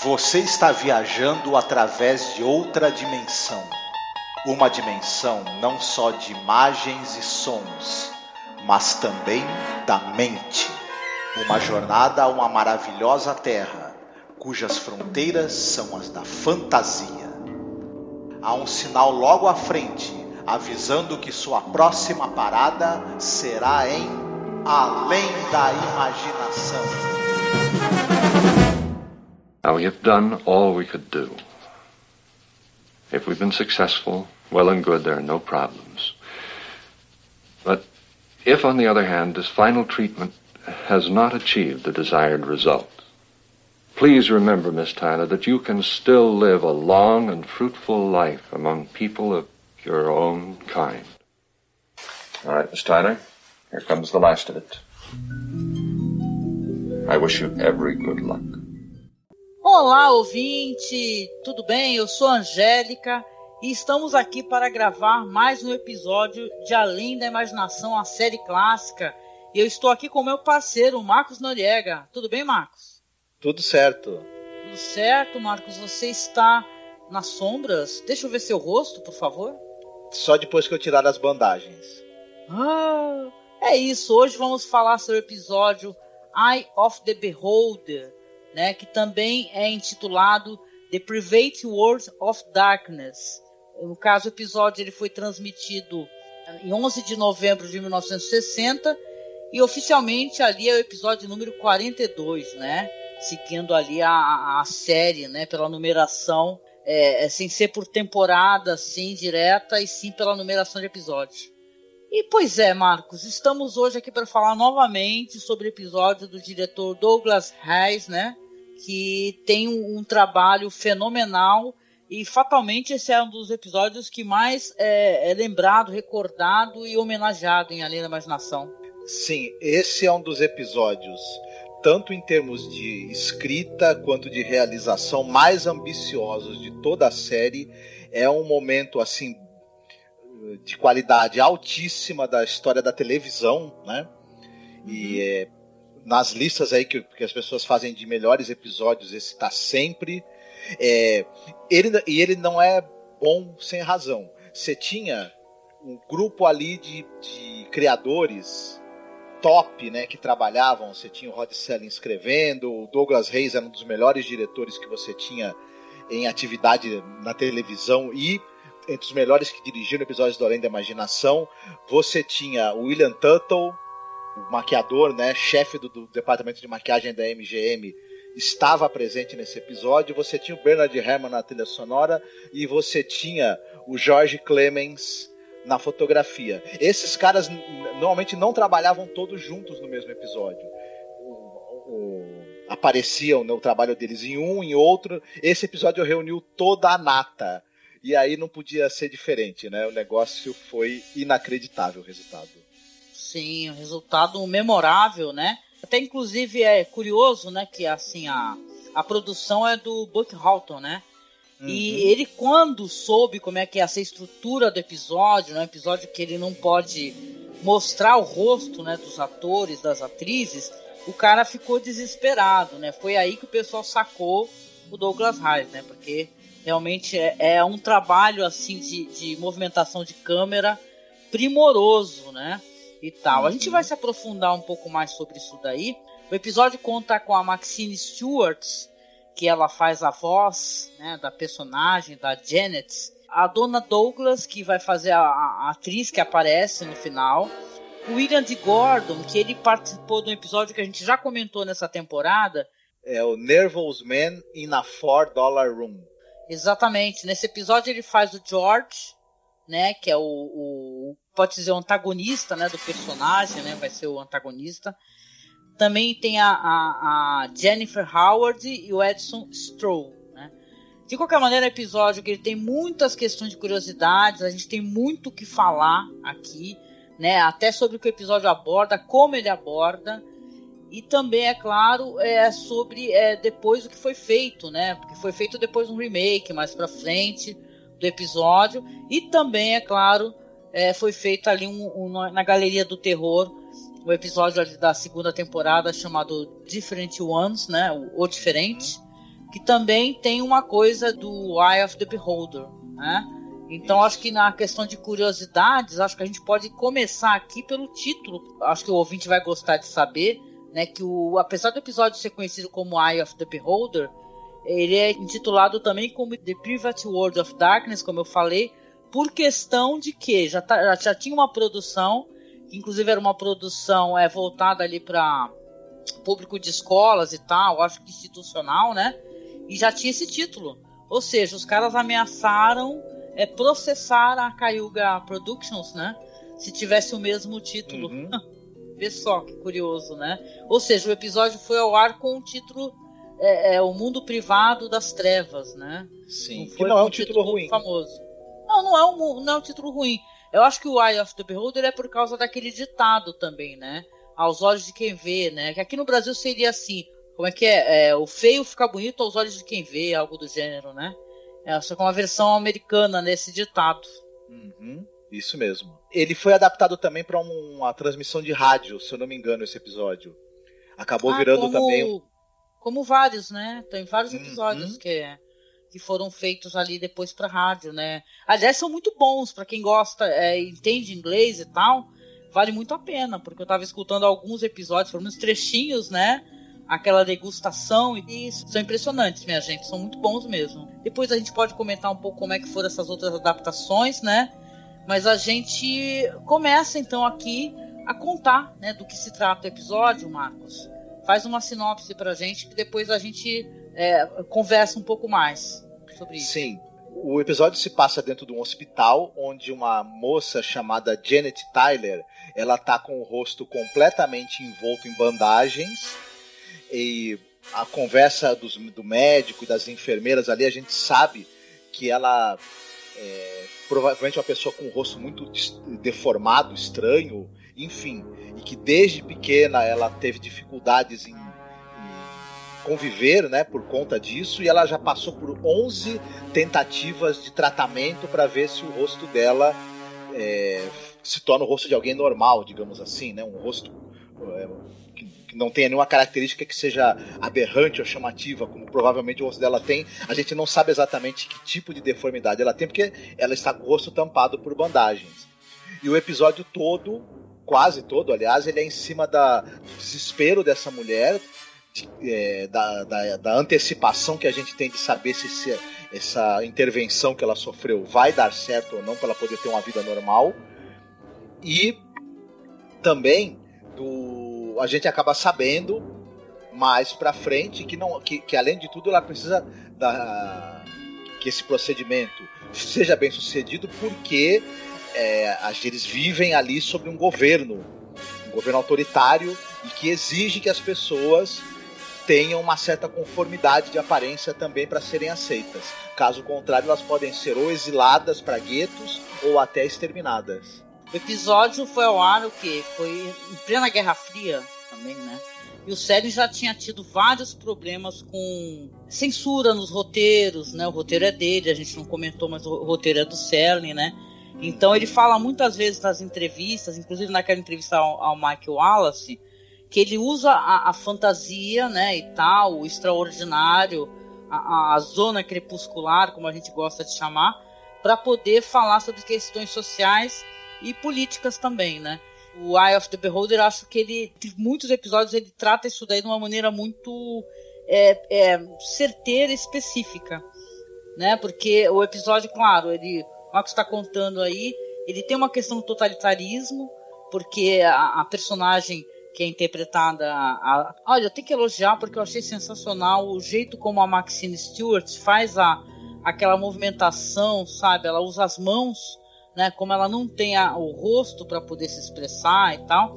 Você está viajando através de outra dimensão. Uma dimensão não só de imagens e sons, mas também da mente. Uma jornada a uma maravilhosa terra, cujas fronteiras são as da fantasia. Há um sinal logo à frente, avisando que sua próxima parada será em Além da Imaginação. Now we have done all we could do. If we've been successful, well and good, there are no problems. But if, on the other hand, this final treatment has not achieved the desired result, please remember, Miss Tyler, that you can still live a long and fruitful life among people of your own kind. All right, Miss Tyler, here comes the last of it. I wish you every good luck. Olá, ouvinte! Tudo bem? Eu sou a Angélica e estamos aqui para gravar mais um episódio de Além da Imaginação, a série clássica. E eu estou aqui com o meu parceiro, Marcos Noriega. Tudo bem, Marcos? Tudo certo. Tudo certo, Marcos. Você está nas sombras? Deixa eu ver seu rosto, por favor. Só depois que eu tirar as bandagens. É isso. Hoje vamos falar sobre o episódio Eye of the Beholder, né, que também é intitulado The Private World of Darkness. No caso, o episódio ele foi transmitido em 11 de novembro de 1960 e oficialmente ali é o episódio número 42, né, seguindo ali a série, né, pela numeração, sem ser por temporada assim, direta, e sim pela numeração de episódios. E pois é, Marcos, estamos hoje aqui para falar novamente sobre o episódio do diretor Douglas Heyes, né, que tem um trabalho fenomenal e fatalmente esse é um dos episódios que mais é lembrado, recordado e homenageado em Além da Imaginação. Sim, esse é um dos episódios, tanto em termos de escrita quanto de realização, mais ambiciosos de toda a série. É um momento assim de qualidade altíssima da história da televisão, né? E nas listas aí que as pessoas fazem de melhores episódios, esse está sempre. Ele não é bom sem razão. Você tinha um grupo ali de criadores top, né, que trabalhavam. Você tinha o Rod Serling escrevendo, o Douglas Heyes era um dos melhores diretores que você tinha em atividade na televisão e entre os melhores que dirigiram episódios do Além da Imaginação. Você tinha o William Tuttle, o maquiador, né, chefe do departamento de maquiagem da MGM, estava presente nesse episódio. Você tinha o Bernard Herrmann na trilha sonora e você tinha o George Clemens na fotografia. Esses caras normalmente não trabalhavam todos juntos no mesmo episódio. Apareciam, né, o trabalho deles em um, em outro. Esse episódio reuniu toda a nata. E aí não podia ser diferente, né? O negócio foi inacreditável, o resultado. Sim, um resultado memorável, né? Até inclusive é curioso, né, que assim a produção é do Buck Houghton, né? Uhum. E ele, quando soube como é que ia ser a estrutura do episódio, né, um episódio que ele não pode mostrar o rosto, né, dos atores, das atrizes, o cara ficou desesperado, né? Foi aí que o pessoal sacou o Douglas Heyes, né? Porque realmente é um trabalho assim de movimentação de câmera primoroso, né? E tal. A gente vai se aprofundar um pouco mais sobre isso daí. O episódio conta com a Maxine Stewart, que ela faz a voz, né, da personagem, da Janet. A Donna Douglas, que vai fazer a atriz que aparece no final. O William D. Gordon, que ele participou de um episódio que a gente já comentou nessa temporada. É o Nervous Man in a $4 Room. Exatamente. Nesse episódio ele faz o George, né, que é pode dizer o antagonista, né, do personagem, né, vai ser o antagonista. Também tem a Jennifer Howard e o Edson Stroll, né. De qualquer maneira, é um episódio que ele tem muitas questões de curiosidades, a gente tem muito o que falar aqui, né, até sobre o que o episódio aborda, como ele aborda, e também, é claro, sobre depois o que foi feito, né, porque foi feito depois um remake mais pra frente do episódio, e também, é claro, foi feito ali na Galeria do Terror, o episódio ali da segunda temporada chamado Different Ones, né, o Diferente, que também tem uma coisa do Eye of the Beholder, né? Então acho que na questão de curiosidades, acho que a gente pode começar aqui pelo título. Acho que o ouvinte vai gostar de saber, né, que apesar do episódio ser conhecido como Eye of the Beholder, ele é intitulado também como The Private World of Darkness, como eu falei, por questão de que já tinha uma produção, que inclusive era uma produção voltada ali para público de escolas e tal, acho que institucional, né? E já tinha esse título. Ou seja, os caras ameaçaram processar a Cayuga Productions, né? Se tivesse o mesmo título. Uhum. Vê só que curioso, né? Ou seja, o episódio foi ao ar com o título O Mundo Privado das Trevas, né? Sim, que não é um título ruim. Famoso. Não é um título ruim. Eu acho que o Eye of the Beholder é por causa daquele ditado também, né? Aos olhos de quem vê, né? Que aqui no Brasil seria assim, como é que é? O feio fica bonito aos olhos de quem vê, algo do gênero, né? Só com uma versão americana nesse ditado. Uhum, isso mesmo. Ele foi adaptado também para uma transmissão de rádio, se eu não me engano, esse episódio. Acabou virando também... Como vários, né? Tem vários episódios que foram feitos ali depois para rádio, né? Aliás, são muito bons para quem gosta, entende inglês e tal. Vale muito a pena, porque eu estava escutando alguns episódios, pelo menos trechinhos, né? Aquela degustação, e são impressionantes, minha gente, são muito bons mesmo. Depois a gente pode comentar um pouco como é que foram essas outras adaptações, né? Mas a gente começa então aqui a contar, né, do que se trata o episódio, Marcos. Faz uma sinopse pra gente, que depois a gente conversa um pouco mais sobre isso. Sim, o episódio se passa dentro de um hospital, onde uma moça chamada Janet Tyler, ela tá com o rosto completamente envolto em bandagens, e a conversa do médico e das enfermeiras ali, a gente sabe que ela provavelmente é uma pessoa com um rosto muito deformado, estranho, enfim, e que desde pequena ela teve dificuldades em conviver, né, por conta disso, e ela já passou por 11 tentativas de tratamento para ver se o rosto dela se torna o rosto de alguém normal, digamos assim, né, um rosto que não tenha nenhuma característica que seja aberrante ou chamativa, como provavelmente o rosto dela tem. A gente não sabe exatamente que tipo de deformidade ela tem, porque ela está com o rosto tampado por bandagens. E o episódio todo, quase todo, aliás, ele é em cima do desespero dessa mulher, da antecipação que a gente tem de saber se essa intervenção que ela sofreu vai dar certo ou não, para ela poder ter uma vida normal. E também a gente acaba sabendo mais pra frente que além de tudo ela precisa que esse procedimento seja bem sucedido, porque eles vivem ali sob um governo autoritário, e que exige que as pessoas tenham uma certa conformidade de aparência também para serem aceitas. Caso contrário, elas podem ser ou exiladas para guetos ou até exterminadas. O episódio foi ao ar foi em plena Guerra Fria também, né? E o Serling já tinha tido vários problemas com censura nos roteiros, né? O roteiro é dele, a gente não comentou, mas o roteiro é do Serling, né? Então ele fala muitas vezes nas entrevistas, inclusive naquela entrevista ao Mike Wallace, que ele usa a fantasia, né, e tal, o extraordinário, a zona crepuscular, como a gente gosta de chamar, para poder falar sobre questões sociais e políticas também, né? O Eye of the Beholder, acho que ele, em muitos episódios, ele trata isso daí de uma maneira muito certeira e específica, né? Porque o episódio, claro, o Marcos está contando aí, ele tem uma questão do totalitarismo, porque a personagem que é interpretada... Olha, eu tenho que elogiar, porque eu achei sensacional o jeito como a Maxine Stewart faz aquela movimentação, sabe? Ela usa as mãos, né? Como ela não tem o rosto para poder se expressar e tal,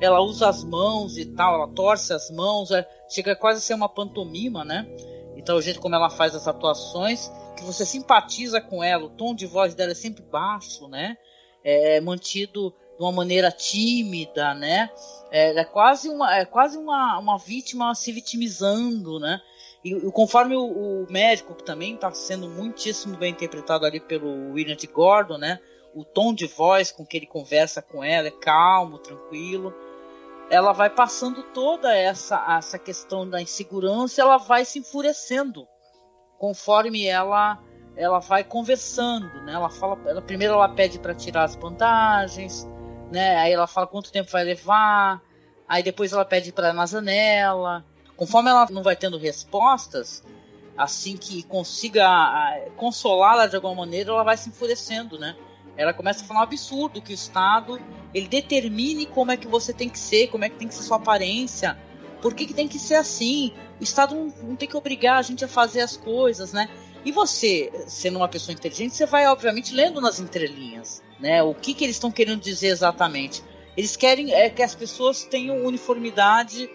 ela usa as mãos e tal, ela torce as mãos, chega quase a ser uma pantomima, né? Então o jeito como ela faz as atuações, que você simpatiza com ela, o tom de voz dela é sempre baixo, né? É mantido de uma maneira tímida, né? É quase uma vítima se vitimizando, né? E conforme o médico, que também está sendo muitíssimo bem interpretado ali pelo William T. Gordon, né? O tom de voz com que ele conversa com ela é calmo, tranquilo. ela vai passando toda essa questão da insegurança, ela vai se enfurecendo conforme ela vai conversando, né? Primeiro ela pede para tirar as bandagens, né? Aí ela fala quanto tempo vai levar, aí depois ela pede para ir na janela. Conforme ela não vai tendo respostas, assim que consiga consolá-la de alguma maneira, ela vai se enfurecendo, né? Ela começa a falar um absurdo que o Estado ele determine como é que você tem que ser, como é que tem que ser sua aparência, por que tem que ser assim. O Estado não tem que obrigar a gente a fazer as coisas, né? E você, sendo uma pessoa inteligente, você vai, obviamente, lendo nas entrelinhas, né? O que eles estão querendo dizer exatamente. Eles querem que as pessoas tenham uniformidade,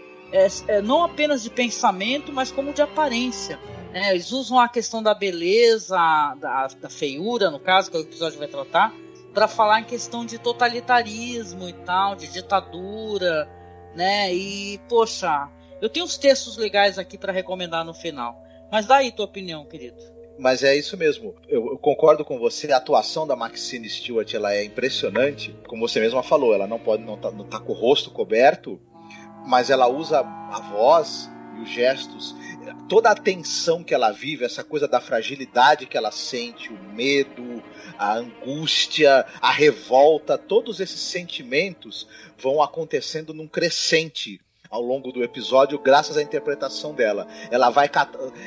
não apenas de pensamento, mas como de aparência. Eles usam a questão da beleza, da feiura, no caso, que o episódio vai tratar, para falar em questão de totalitarismo e tal, de ditadura, né? E, poxa, eu tenho uns textos legais aqui para recomendar no final. Mas dá aí tua opinião, querido. Mas é isso mesmo, eu concordo com você, a atuação da Maxine Stewart ela é impressionante, como você mesma falou, ela não tá com o rosto coberto, mas ela usa a voz e os gestos, toda a tensão que ela vive, essa coisa da fragilidade que ela sente, o medo, a angústia, a revolta, todos esses sentimentos vão acontecendo num crescente ao longo do episódio, graças à interpretação dela. Ela vai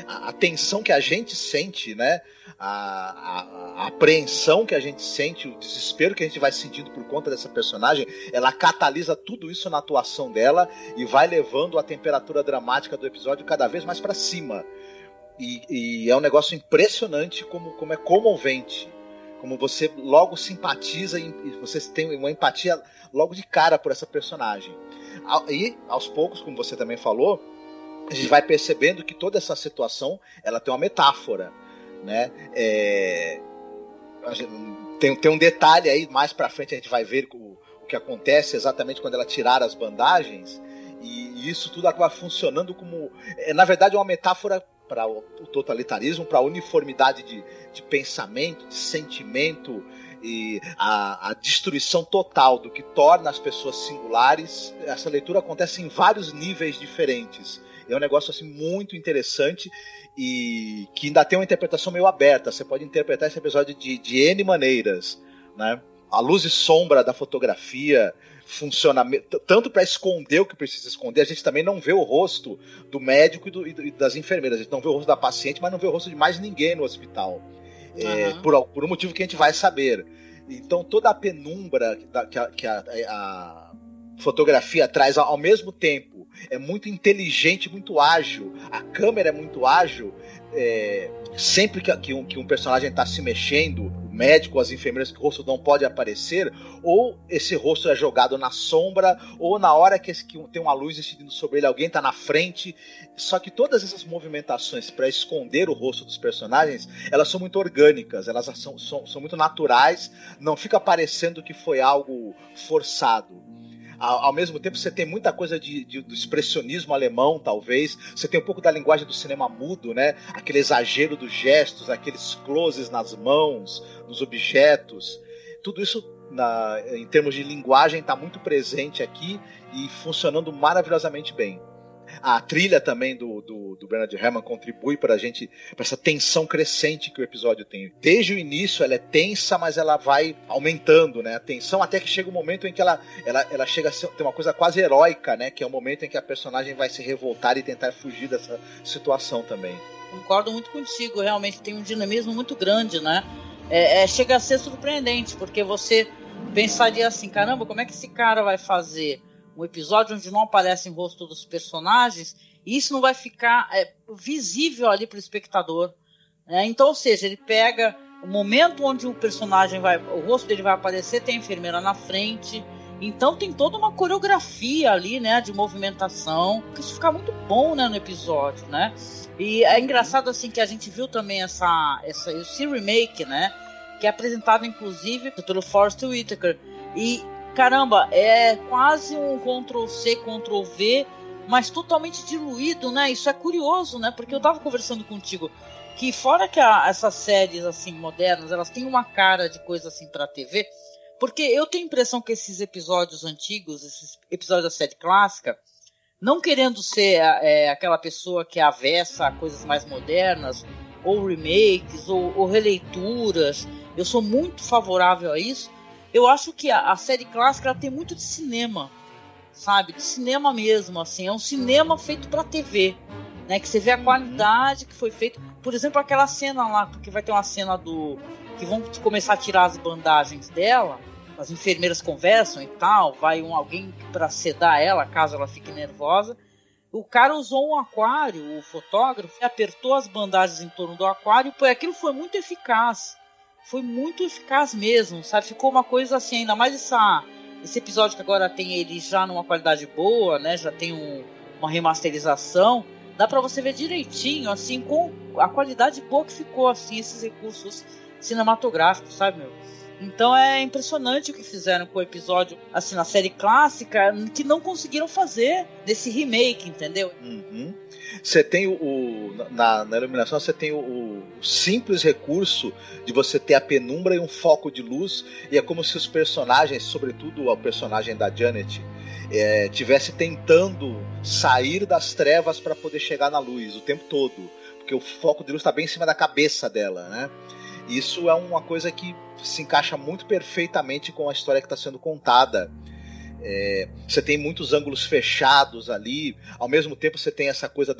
a tensão que a gente sente, né? A apreensão que a gente sente, o desespero que a gente vai sentindo por conta dessa personagem, ela catalisa tudo isso na atuação dela e vai levando a temperatura dramática do episódio cada vez mais para cima. E é um negócio impressionante como é comovente. Como você logo simpatiza e você tem uma empatia logo de cara por essa personagem. E, aos poucos, como você também falou, a gente vai percebendo que toda essa situação ela tem uma metáfora, né? Tem um detalhe aí, mais pra frente a gente vai ver o que acontece exatamente quando ela tirar as bandagens, e isso tudo acaba funcionando como... na verdade é uma metáfora para o totalitarismo, para a uniformidade de pensamento, de sentimento, e a destruição total do que torna as pessoas singulares. Essa leitura acontece em vários níveis diferentes. É um negócio assim muito interessante e que ainda tem uma interpretação meio aberta. Você pode interpretar esse episódio de N maneiras, né? A luz e sombra da fotografia funciona tanto para esconder o que precisa esconder. A gente também não vê o rosto do médico e das enfermeiras. A gente não vê o rosto da paciente, mas não vê o rosto de mais ninguém no hospital. Por um motivo que a gente vai saber. Então toda a penumbra que a fotografia traz, ao mesmo tempo é muito inteligente, muito ágil. A câmera é muito ágil. Sempre que um personagem está se mexendo, o médico, as enfermeiras, que o rosto não pode aparecer, ou esse rosto é jogado na sombra, ou na hora que tem uma luz incidindo sobre ele, alguém está na frente. Só que todas essas movimentações para esconder o rosto dos personagens, elas são muito orgânicas, elas são muito naturais, não fica parecendo que foi algo forçado. Ao mesmo tempo você tem muita coisa do expressionismo alemão, talvez. Você tem um pouco da linguagem do cinema mudo, né? Aquele exagero dos gestos, aqueles closes nas mãos, nos objetos. Tudo isso, em termos de linguagem, está muito presente aqui e funcionando maravilhosamente bem. A trilha também do Bernard Herrmann contribui para essa tensão crescente que o episódio tem. Desde o início ela é tensa, mas ela vai aumentando, né? A tensão, até que chega um momento em que ela chega a ter uma coisa quase heróica, né? Que é o momento em que a personagem vai se revoltar e tentar fugir dessa situação também. Concordo muito contigo, realmente tem um dinamismo muito grande, né? Chega a ser surpreendente, porque você pensaria assim, caramba, como é que esse cara vai fazer um episódio onde não aparece o rosto dos personagens, e isso não vai ficar visível ali para o espectador. Então, ou seja, ele pega o momento onde o personagem o rosto dele vai aparecer, tem a enfermeira na frente, então tem toda uma coreografia ali, né, de movimentação, que isso fica muito bom, né, no episódio, né? E é engraçado assim que a gente viu também esse remake, né, que é apresentado inclusive pelo Forest Whitaker, e caramba, é quase um Ctrl-C, Ctrl-V, mas totalmente diluído, né? Isso é curioso, né? Porque eu tava conversando contigo que fora que essas séries assim modernas, elas têm uma cara de coisa assim pra TV, Porque eu tenho a impressão que esses episódios antigos, esses episódios da série clássica, não querendo ser aquela pessoa que é avessa a coisas mais modernas, ou remakes, ou releituras, eu sou muito favorável a isso. Eu acho que a série clássica ela tem muito de cinema, sabe? De cinema mesmo, assim. É um cinema feito pra TV, né? Que você vê a qualidade que foi feito. Por exemplo, aquela cena lá, porque vai ter uma cena que vão começar a tirar as bandagens dela, as enfermeiras conversam e tal, vai alguém pra sedar ela, caso ela fique nervosa. O cara usou um aquário, o fotógrafo, apertou as bandagens em torno do aquário, e aquilo foi muito eficaz. Foi muito eficaz mesmo, sabe? Ficou uma coisa assim, ainda mais esse episódio que agora tem ele já numa qualidade boa, né? Já tem uma remasterização. Dá pra você ver direitinho, assim, com a qualidade boa que ficou, assim, esses recursos cinematográficos, sabe, meu? Então é impressionante o que fizeram com o episódio, assim, na série clássica, que não conseguiram fazer nesse remake, entendeu? Você tem na iluminação, você tem o simples recurso de você ter a penumbra e um foco de luz, e é como se os personagens, sobretudo o personagem da Janet, tivesse tentando sair das trevas para poder chegar na luz o tempo todo, porque o foco de luz está bem em cima da cabeça dela, né? Isso é uma coisa que se encaixa muito perfeitamente com a história que está sendo contada. Você tem muitos ângulos fechados ali, ao mesmo tempo você tem essa coisa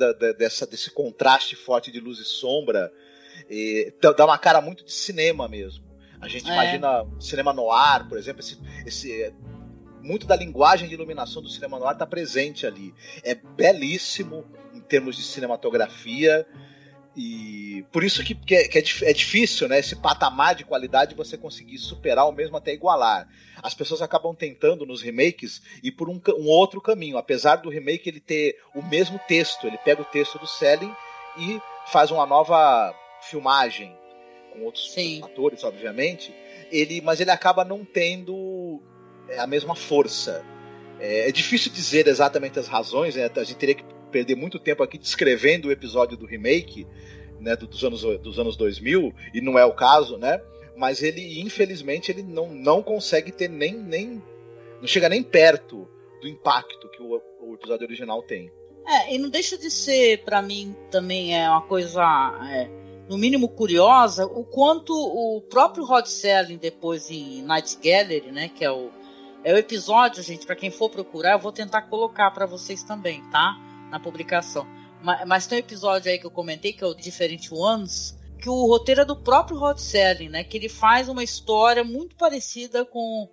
desse contraste forte de luz e sombra, dá uma cara muito de cinema mesmo. A gente imagina cinema noir, por exemplo, muito da linguagem de iluminação do cinema noir está presente ali. É belíssimo em termos de cinematografia. E por isso que é difícil, né, esse patamar de qualidade você conseguir superar ou mesmo até igualar. As pessoas acabam tentando nos remakes ir por um outro caminho. Apesar do remake ele ter o mesmo texto, ele pega o texto do Selig e faz uma nova filmagem com outros atores, obviamente. Mas ele acaba não tendo a mesma força. É difícil dizer exatamente as razões, né? A gente teria que perder muito tempo aqui descrevendo o episódio do remake, né, dos anos 2000, e não é o caso, né? Mas ele, infelizmente, ele não consegue ter não chega nem perto do impacto que o episódio original tem. E não deixa de ser, pra mim, também é uma coisa, no mínimo curiosa, o quanto o próprio Rod Serling, depois em Night Gallery, né, que é o episódio, gente, pra quem for procurar, eu vou tentar colocar pra vocês também, tá? Na publicação. Mas tem um episódio aí que eu comentei, que é o Different Ones, que o roteiro é do próprio Rod Serling, né? Que ele faz uma história muito parecida com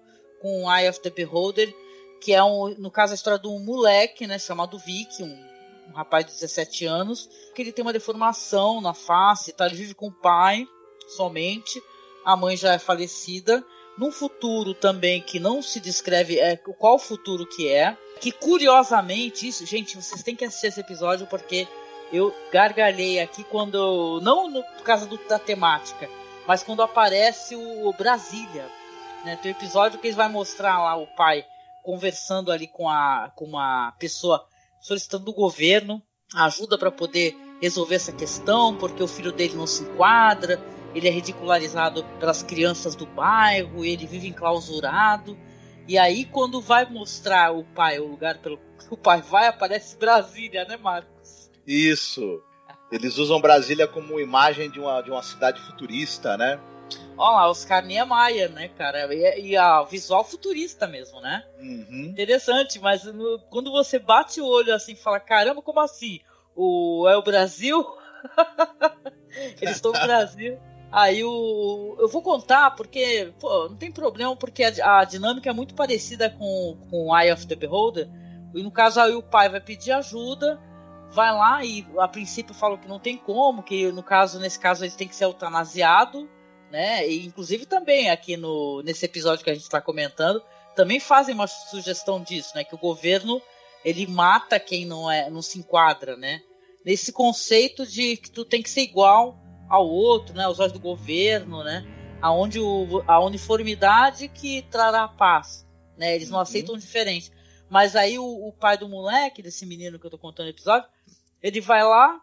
Eye of the Beholder, que é, no caso, a história de um moleque, né? Chamado Vic, um rapaz de 17 anos, que ele tem uma deformação na face, tá? Ele vive com o pai somente, a mãe já é falecida, num futuro também que não se descreve qual futuro que é, que curiosamente, isso, gente, vocês têm que assistir esse episódio porque eu gargalhei aqui quando, não por causa da temática, mas quando aparece o Brasília, né? Tem um episódio que ele vai mostrar lá o pai conversando ali com uma pessoa solicitando do governo ajuda para poder resolver essa questão, porque o filho dele não se enquadra, ele é ridicularizado pelas crianças do bairro, ele vive enclausurado. E aí, quando vai mostrar o pai, o lugar pelo que o pai vai, aparece Brasília, né, Marcos? Isso. Eles usam Brasília como imagem de uma cidade futurista, né? Olha lá, Oscar Niemeyer, né, cara? E a visual futurista mesmo, né? Interessante, mas quando você bate o olho assim e fala, caramba, como assim? É o Brasil? Eles estão no Brasil. Aí eu vou contar, porque não tem problema, porque a dinâmica é muito parecida com Eye of the Beholder. E no caso aí o pai vai pedir ajuda, vai lá e a princípio falam que não tem como, que nesse caso ele tem que ser eutanasiado, né? E inclusive também aqui nesse episódio que a gente está comentando, também fazem uma sugestão disso, né? Que o governo ele mata quem não se enquadra, né? Nesse conceito de que tu tem que ser igual ao outro, né? Os olhos do governo, né? Aonde a uniformidade que trará a paz, né? Eles não aceitam diferente. Mas aí o pai do moleque, desse menino que eu tô contando no episódio, ele vai lá,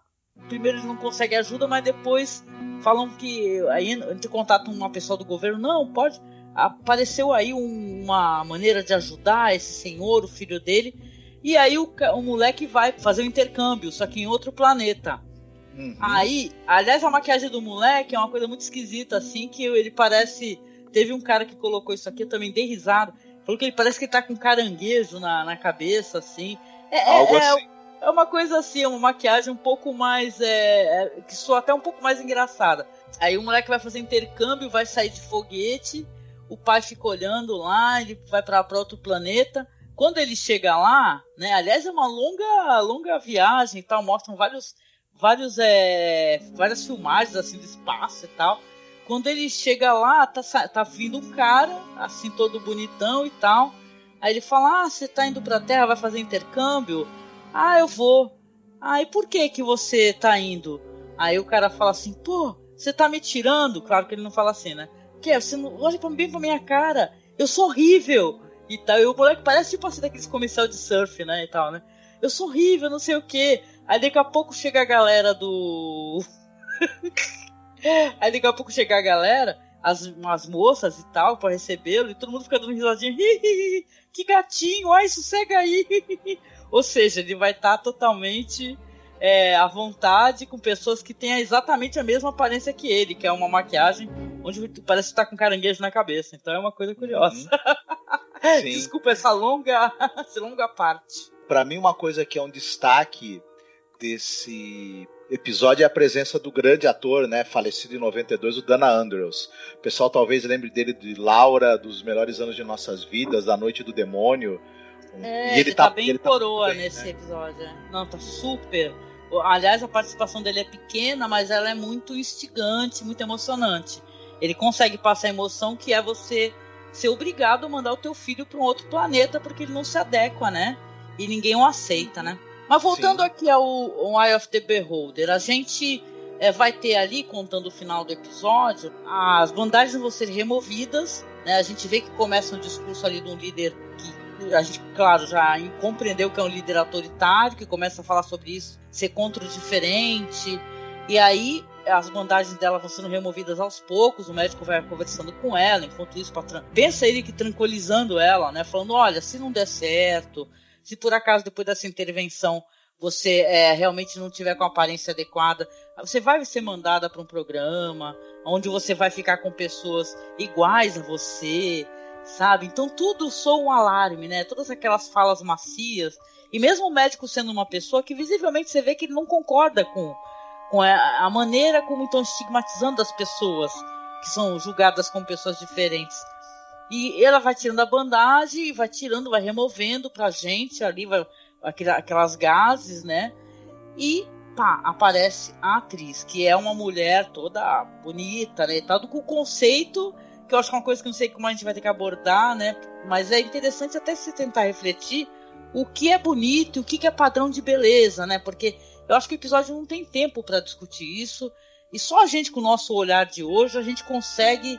primeiro ele não consegue ajuda, mas depois falam que aí entra em contato com uma pessoa do governo, não, pode apareceu aí uma maneira de ajudar esse senhor, o filho dele, e aí o moleque vai fazer um intercâmbio, só que em outro planeta. Aí, aliás, a maquiagem do moleque é uma coisa muito esquisita, assim, que ele parece... Teve um cara que colocou isso aqui, eu também dei risada, falou que ele parece que ele tá com um caranguejo na cabeça, assim. Algo assim. É uma coisa assim, uma maquiagem um pouco mais... que soa até um pouco mais engraçada. Aí o moleque vai fazer intercâmbio, vai sair de foguete, o pai fica olhando lá, ele vai para outro planeta. Quando ele chega lá, né? Aliás, é uma longa viagem e tal, mostram várias filmagens assim do espaço e tal. Quando ele chega lá, tá vindo um cara, assim, todo bonitão e tal. Aí ele fala, você tá indo pra Terra, vai fazer intercâmbio? Ah, eu vou. Ah, e por que você tá indo? Aí o cara fala assim, pô, você tá me tirando? Claro que ele não fala assim, né? Que você não olha bem pra minha cara, eu sou horrível. E tal, e o moleque parece tipo assim daqueles comercial de surf, né, e tal, né? Eu sou horrível, não sei o que. Aí daqui a pouco chega a galera do... Aí daqui a pouco chega a galera, as moças e tal, pra recebê-lo, e todo mundo fica dando risadinha. Que gatinho, ai, sossega aí. Ou seja, ele vai estar totalmente à vontade com pessoas que têm exatamente a mesma aparência que ele, que é uma maquiagem onde parece estar com caranguejo na cabeça. Então é uma coisa curiosa. Desculpa essa longa parte. Pra mim, uma coisa que é um destaque desse episódio é a presença do grande ator, né, falecido em 92, o Dana Andrews. O pessoal talvez lembre dele de Laura, dos Melhores Anos de Nossas Vidas, Da Noite do Demônio. E ele tá bem coroa nesse episódio. Não, tá super. Aliás, a participação dele é pequena, mas ela é muito instigante, muito emocionante. Ele consegue passar a emoção que é você ser obrigado a mandar o teu filho para um outro planeta porque ele não se adequa, né? E ninguém o aceita, né? Mas voltando aqui ao Eye of the Beholder, a gente vai ter ali, contando o final do episódio, as bandagens vão ser removidas, né? A gente vê que começa um discurso ali de um líder que a gente, claro, já compreendeu que é um líder autoritário, que começa a falar sobre isso, ser contra o diferente, e aí as bandagens dela vão sendo removidas aos poucos, o médico vai conversando com ela, enquanto isso, pensa ele que tranquilizando ela, né? Falando, olha, se não der certo, se por acaso depois dessa intervenção você realmente não tiver com a aparência adequada, você vai ser mandada para um programa onde você vai ficar com pessoas iguais a você, sabe? Então tudo soa um alarme, né? Todas aquelas falas macias, e mesmo o médico sendo uma pessoa que visivelmente você vê que ele não concorda com a maneira como estão estigmatizando as pessoas que são julgadas como pessoas diferentes. E ela vai tirando a bandagem, vai removendo pra gente ali, aquelas gases, né? E pá, aparece a atriz, que é uma mulher toda bonita, né? E tal, com o conceito, que eu acho que é uma coisa que eu não sei como a gente vai ter que abordar, né? Mas é interessante até se tentar refletir o que é bonito e o que é padrão de beleza, né? Porque eu acho que o episódio não tem tempo para discutir isso, e só a gente, com o nosso olhar de hoje, a gente consegue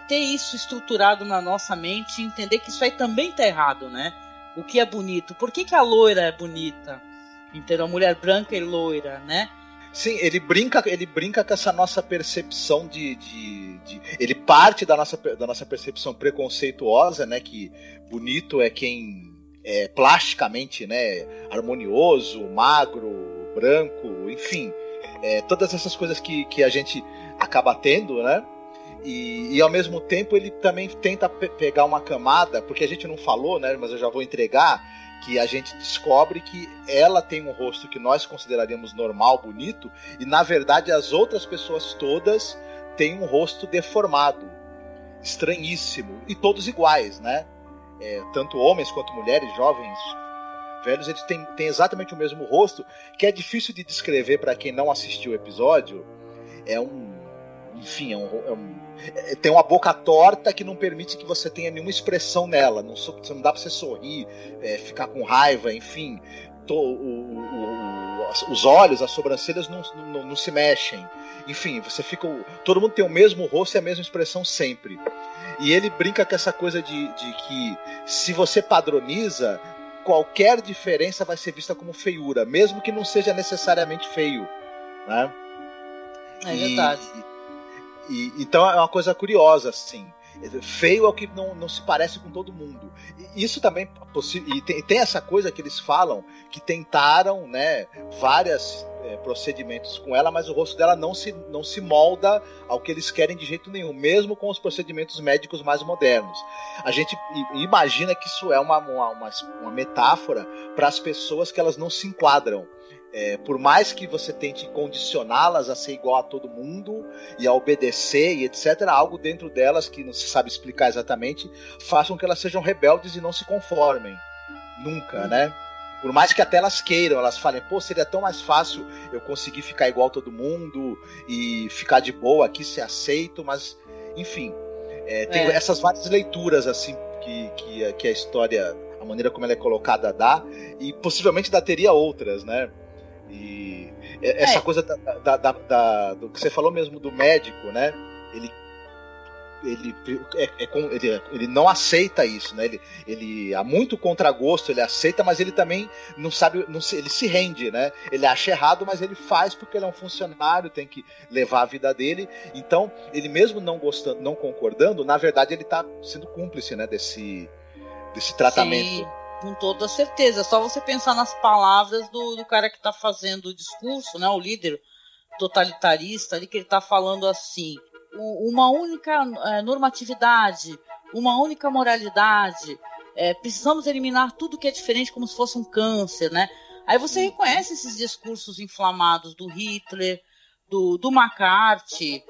ter isso estruturado na nossa mente e entender que isso aí também tá errado, né? O que é bonito? Por que a loira é bonita? Entendeu? A mulher branca e loira, né? Sim, ele brinca com essa nossa percepção ele parte da nossa percepção preconceituosa, né? Que bonito é quem é plasticamente, né, harmonioso, magro, branco, enfim, todas essas coisas que a gente acaba tendo, né? E ao mesmo tempo ele também tenta pegar uma camada, porque a gente não falou, né, mas eu já vou entregar, que a gente descobre que ela tem um rosto que nós consideraríamos normal, bonito, e na verdade as outras pessoas todas têm um rosto deformado, estranhíssimo, e todos iguais, né? Tanto homens quanto mulheres, jovens, velhos, eles têm exatamente o mesmo rosto, que é difícil de descrever para quem não assistiu o episódio. Tem uma boca torta que não permite que você tenha nenhuma expressão nela, não dá para você sorrir, ficar com raiva, enfim, os olhos, as sobrancelhas não se mexem, enfim, todo mundo tem o mesmo rosto e a mesma expressão sempre. E ele brinca com essa coisa de que se você padroniza, qualquer diferença vai ser vista como feiura, mesmo que não seja necessariamente feio, né? É verdade. Então é uma coisa curiosa, assim. Feio é o que não se parece com todo mundo. Isso também e tem essa coisa que eles falam, que tentaram, né, vários procedimentos com ela, mas o rosto dela não se molda ao que eles querem de jeito nenhum, mesmo com os procedimentos médicos mais modernos. A gente imagina que isso é uma metáfora para as pessoas que elas não se enquadram. Por mais que você tente condicioná-las a ser igual a todo mundo e a obedecer e etc., algo dentro delas que não se sabe explicar exatamente façam que elas sejam rebeldes e não se conformem nunca, né? Por mais que até elas queiram, elas falem, pô, seria tão mais fácil eu conseguir ficar igual a todo mundo e ficar de boa aqui, ser aceito, mas enfim, tem essas várias leituras assim que a história, a maneira como ela é colocada dá, e possivelmente teria outras, né? E essa coisa do que você falou mesmo do médico, né? Ele não aceita isso, né? Ele há muito contragosto, ele aceita, mas ele também não sabe, ele se rende, né? Ele acha errado, mas ele faz porque ele é um funcionário, tem que levar a vida dele. Então, ele mesmo não gostando, não concordando, na verdade ele está sendo cúmplice, né? Desse tratamento. Sim. Com toda certeza, é só você pensar nas palavras do cara que está fazendo o discurso, né, o líder totalitarista ali, que ele está falando assim, uma única normatividade, uma única moralidade, precisamos eliminar tudo que é diferente como se fosse um câncer, né? Aí você reconhece esses discursos inflamados do Hitler, do McCarthy,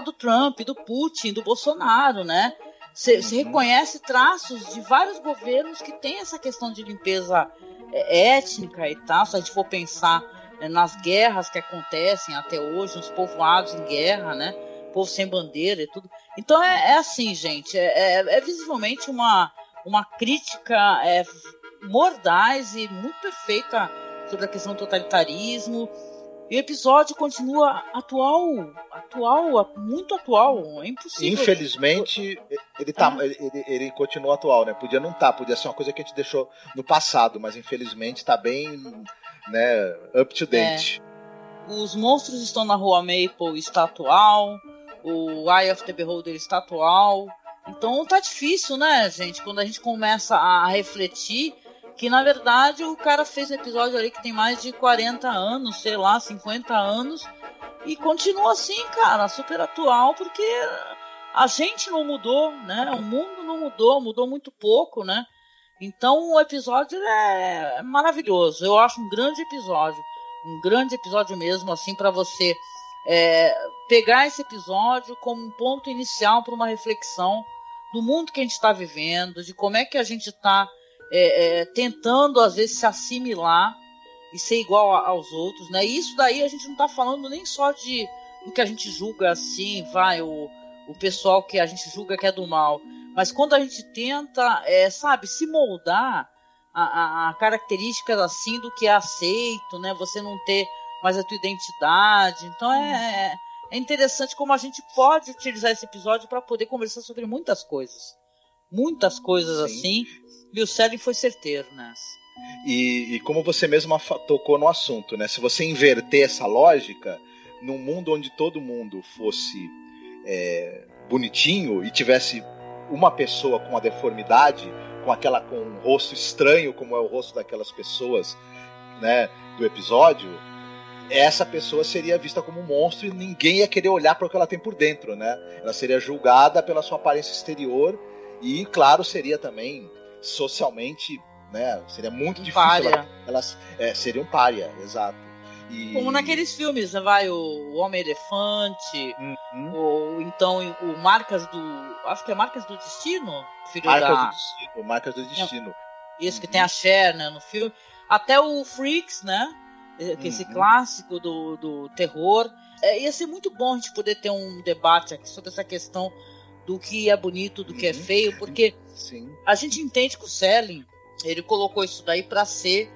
do Trump, do Putin, do Bolsonaro, né? Você reconhece traços de vários governos que tem essa questão de limpeza étnica e tal. Se a gente for pensar nas guerras que acontecem até hoje, nos povoados em guerra, né? Povo sem bandeira e tudo. Então assim, gente, visivelmente uma crítica mordaz e muito perfeita sobre a questão do totalitarismo. E o episódio continua atual, muito atual, é impossível. Infelizmente, ele continua atual, né? Podia não estar, podia ser uma coisa que a gente deixou no passado, mas infelizmente está bem, né, up to date. Os Monstros Estão na Rua Maple está atual, o Eye of the Beholder está atual. Então tá difícil, né, gente? Quando a gente começa a refletir que, na verdade, o cara fez um episódio ali que tem mais de 40 anos, sei lá, 50 anos, e continua assim, cara, super atual, porque a gente não mudou, né? O mundo não mudou muito pouco, né? Então o episódio é maravilhoso. Eu acho um grande episódio mesmo, assim, para você pegar esse episódio como um ponto inicial para uma reflexão do mundo que a gente está vivendo, de como é que a gente está tentando, às vezes, se assimilar e ser igual aos outros, né? E isso daí a gente não está falando nem só do que a gente julga assim, o pessoal que a gente julga que é do mal, mas quando a gente tenta, se moldar a características assim do que é aceito, né? Você não ter mais a tua identidade. Então é interessante como a gente pode utilizar esse episódio para poder conversar sobre muitas coisas. Muitas coisas assim. E o Selling foi certeiro nessa. E como você mesma tocou no assunto, né? Se você inverter essa lógica, num mundo onde todo mundo fosse bonitinho e tivesse uma pessoa com uma deformidade, com um rosto estranho, como é o rosto daquelas pessoas, né, do episódio, essa pessoa seria vista como um monstro e ninguém ia querer olhar para o que ela tem por dentro, né? Ela seria julgada pela sua aparência exterior e, claro, seria também socialmente, né, seria muito difícil. Elas seriam pária, exato. Como naqueles filmes, né, o Homem-Elefante, ou então o Marcas do... Acho que é Marcas do Destino? Marcas do Destino. Isso, que tem a Cher, né, no filme. Até o Freaks, né? Esse clássico do terror. Ia ser muito bom a gente poder ter um debate aqui sobre essa questão do que é bonito, do que é feio, porque a gente entende que o Selling, ele colocou isso daí para ser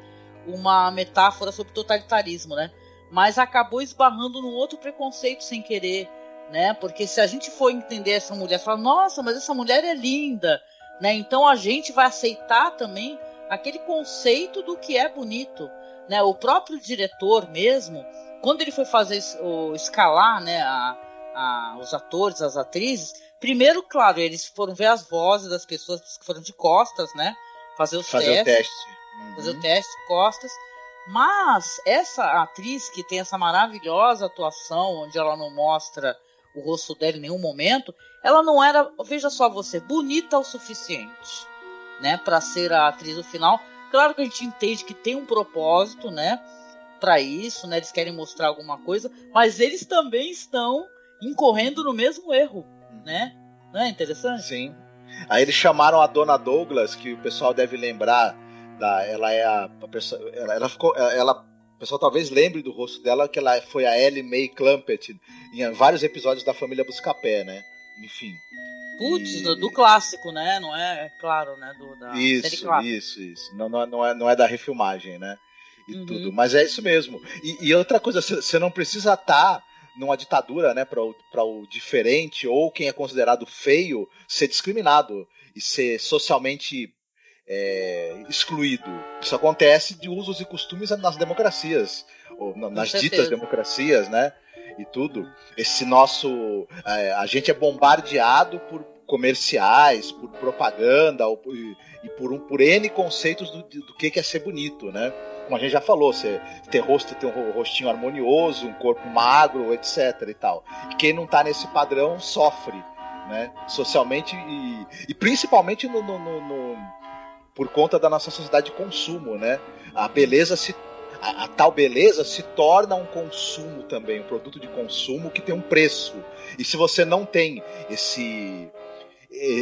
uma metáfora sobre totalitarismo, né? Mas acabou esbarrando num outro preconceito sem querer, né? Porque se a gente for entender essa mulher, falar, nossa, mas essa mulher é linda, né? Então a gente vai aceitar também aquele conceito do que é bonito, né? O próprio diretor mesmo, quando ele foi fazer escalar, né, os atores, as atrizes, primeiro, claro, eles foram ver as vozes das pessoas que foram de costas, né? Fazer o teste. Fazer o teste de costas. Mas essa atriz que tem essa maravilhosa atuação, onde ela não mostra o rosto dela em nenhum momento, ela não era, veja só você, bonita o suficiente, né, para ser a atriz do final. Claro que a gente entende que tem um propósito, né, para isso, né, eles querem mostrar alguma coisa, mas eles também estão incorrendo no mesmo erro, né? Não é interessante? Sim. Aí eles chamaram a Dona Douglas, que o pessoal deve lembrar, ela é a pessoa, ela ficou, o pessoal talvez lembre do rosto dela, que ela foi a Ellie Mae Clampett em vários episódios da Família Buscapé, né? Enfim. Putz, do clássico, né? Não é, claro, né? Da série clássica. Isso. Não é da refilmagem, né? E tudo. Mas é isso mesmo. E outra coisa, você não precisa estar numa ditadura, né? Para o diferente ou quem é considerado feio ser discriminado e ser socialmente excluído. Isso acontece de usos e costumes nas democracias, ou nas ditas democracias, né? E tudo. Esse nosso... a gente é bombardeado por comerciais, por propaganda e por N conceitos do que é ser bonito, né? Como a gente já falou, você ter um rostinho harmonioso, um corpo magro, etc. e tal. E quem não tá nesse padrão sofre, né? Socialmente e principalmente por conta da nossa sociedade de consumo, né? A tal beleza se torna um consumo também, um produto de consumo que tem um preço. E se você não tem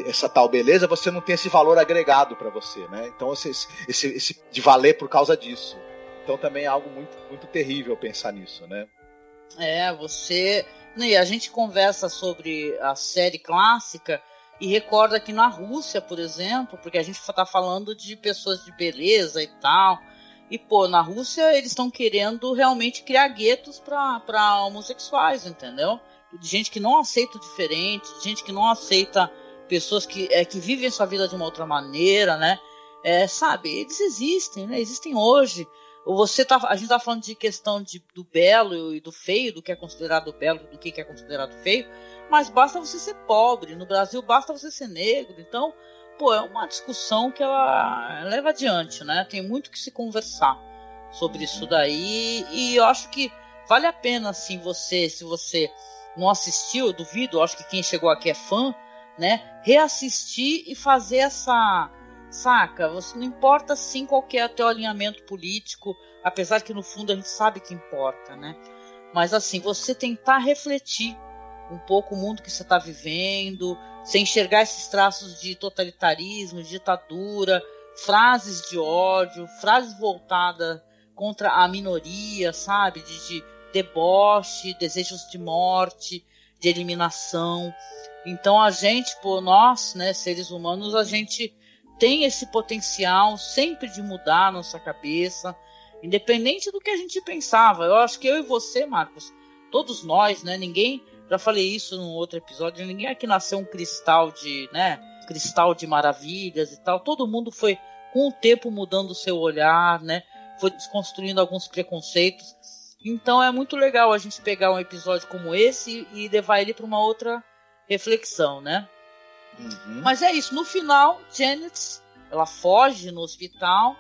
essa tal beleza, você não tem esse valor agregado para você, né? Então esse de valer por causa disso. Então também é algo muito, muito terrível pensar nisso, né? E a gente conversa sobre a série clássica e recorda que na Rússia, por exemplo, porque a gente está falando de pessoas de beleza e tal, e na Rússia eles estão querendo realmente criar guetos para homossexuais, entendeu? De gente que não aceita o diferente, de gente que não aceita pessoas que vivem sua vida de uma outra maneira, né? Sabe, eles existem, né? Existem hoje. A gente está falando de questão do belo e do feio, do que é considerado belo, do que é considerado feio, mas basta você ser pobre. No Brasil basta você ser negro. Então, é uma discussão que ela leva adiante, né? Tem muito que se conversar sobre isso daí, e eu acho que vale a pena, assim, se você não assistiu, eu duvido, eu acho que quem chegou aqui é fã, né? Reassistir e fazer essa... Saca? Você não importa sim qual que é o teu alinhamento político, apesar que no fundo a gente sabe que importa, né? Mas assim, você tentar refletir um pouco o mundo que você está vivendo, você enxergar esses traços de totalitarismo, de ditadura, frases de ódio, frases voltadas contra a minoria, sabe? De deboche, desejos de morte, de eliminação. Então a gente, nós, né, seres humanos, a gente tem esse potencial sempre de mudar a nossa cabeça, independente do que a gente pensava. Eu acho que eu e você, Marcos, todos nós, né, ninguém, já falei isso num outro episódio, ninguém aqui nasceu um cristal de maravilhas e tal. Todo mundo foi, com o tempo, mudando o seu olhar, né, foi desconstruindo alguns preconceitos. Então é muito legal a gente pegar um episódio como esse e levar ele para uma outra reflexão, né? Uhum. Mas é isso, no final, Janet, ela foge no hospital,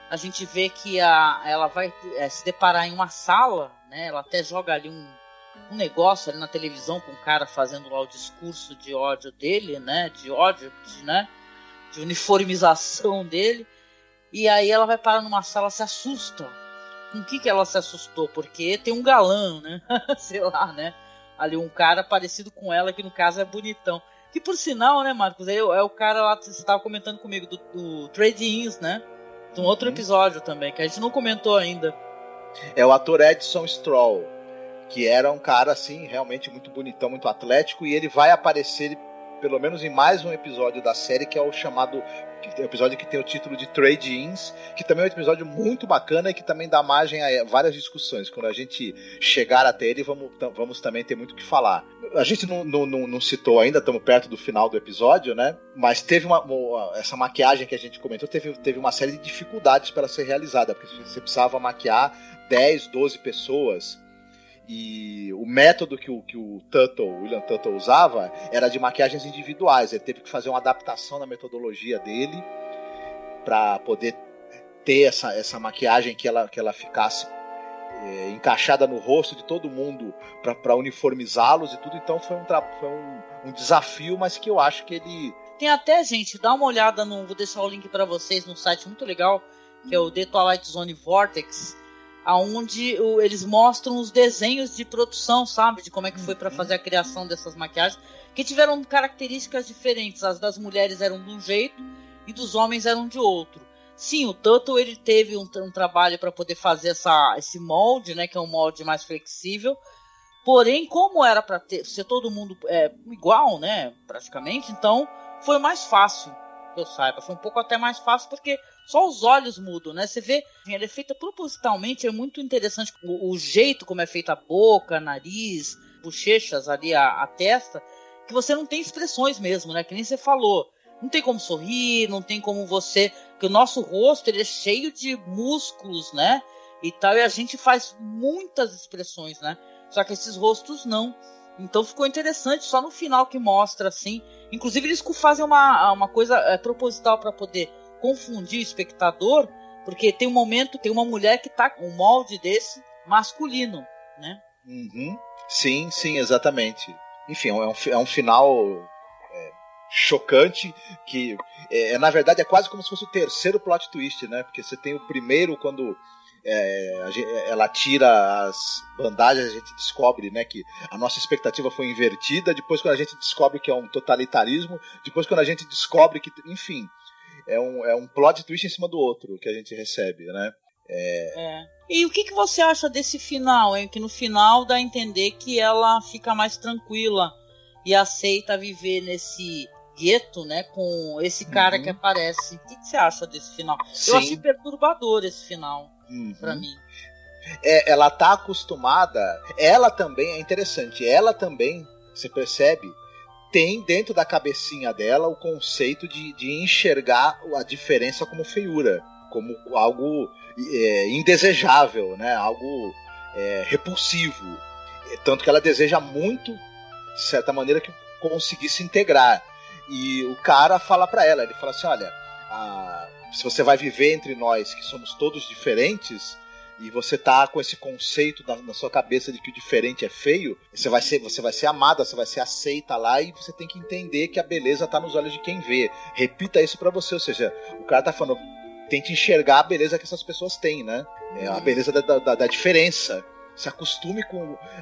a gente vê que ela vai se deparar em uma sala, né? Ela até joga ali um negócio ali na televisão com o cara fazendo lá o discurso de ódio dele, né? De ódio, de uniformização dele, e aí ela vai parar numa sala, se assusta. Com o que ela se assustou? Porque tem um galã, né? Sei lá, né? Ali um cara parecido com ela, que no caso é bonitão. Que por sinal, né, Marcos, é o cara lá que você estava comentando comigo, do Trade-ins, né? De um outro episódio também, que a gente não comentou ainda. É o ator Edson Stroll, que era um cara, assim, realmente muito bonitão, muito atlético, e ele vai aparecer, pelo menos em mais um episódio da série, que é o chamado... o episódio que tem o título de Trade-ins, que também é um episódio muito bacana e que também dá margem a várias discussões. Quando a gente chegar até ele, vamos também ter muito o que falar. A gente não citou ainda, estamos perto do final do episódio, né? Mas teve essa maquiagem que a gente comentou, teve uma série de dificuldades para ser realizada, porque você precisava maquiar 10, 12 pessoas. E o método que o William Tuttle usava era de maquiagens individuais. Ele teve que fazer uma adaptação na metodologia dele para poder ter essa maquiagem que ela ficasse encaixada no rosto de todo mundo para uniformizá-los e tudo. Então foi um desafio, mas que eu acho que ele... Tem até, gente, dá uma olhada, vou deixar o link para vocês num site muito legal, que é o The Twilight Zone Vortex, onde eles mostram os desenhos de produção, sabe? De como é que foi para fazer a criação dessas maquiagens, que tiveram características diferentes. As das mulheres eram de um jeito e dos homens eram de outro. Sim, o Tuttle ele teve um trabalho para poder fazer esse molde, né? Que é um molde mais flexível. Porém, como era para ser todo mundo igual, né? Praticamente, então foi mais fácil. Que eu saiba, foi um pouco até mais fácil porque só os olhos mudam, né? Você vê, ela é feita propositalmente, é muito interessante o jeito como é feita a boca, nariz, bochechas ali, a testa, que você não tem expressões mesmo, né? Que nem você falou, não tem como sorrir, não tem como que o nosso rosto ele é cheio de músculos, né? E tal, e a gente faz muitas expressões, né? Só que esses rostos não. Então ficou interessante, só no final que mostra assim. Inclusive eles fazem uma coisa proposital para poder confundir o espectador, porque tem um momento, tem uma mulher que tá com um molde desse masculino, né? Uhum. Sim, exatamente. Enfim, é um final chocante, que na verdade é quase como se fosse o terceiro plot twist, né? Porque você tem o primeiro quando... ela tira as bandagens, a gente descobre, né, que a nossa expectativa foi invertida. Depois, quando a gente descobre que é um totalitarismo, depois, quando a gente descobre que, enfim, é um plot twist em cima do outro que a gente recebe, né? E o que você acha desse final, hein? Que no final dá a entender que ela fica mais tranquila e aceita viver nesse gueto, né, com esse cara que aparece. O que você acha desse final? Sim. Eu achei perturbador esse final. Pra mim. Ela tá acostumada. Ela também é interessante. Ela também, você percebe, tem dentro da cabecinha dela o conceito de enxergar a diferença como feiura, como algo indesejável, né? Algo repulsivo. Tanto que ela deseja muito, de certa maneira, que conseguisse integrar. E o cara fala pra ela, ele fala assim, olha, se você vai viver entre nós, que somos todos diferentes, e você tá com esse conceito na sua cabeça de que o diferente é feio, você vai ser amada, você vai ser aceita lá, e você tem que entender que a beleza tá nos olhos de quem vê. Repita isso pra você, ou seja, o cara tá falando, tente enxergar a beleza que essas pessoas têm, né? A beleza da diferença. Se acostume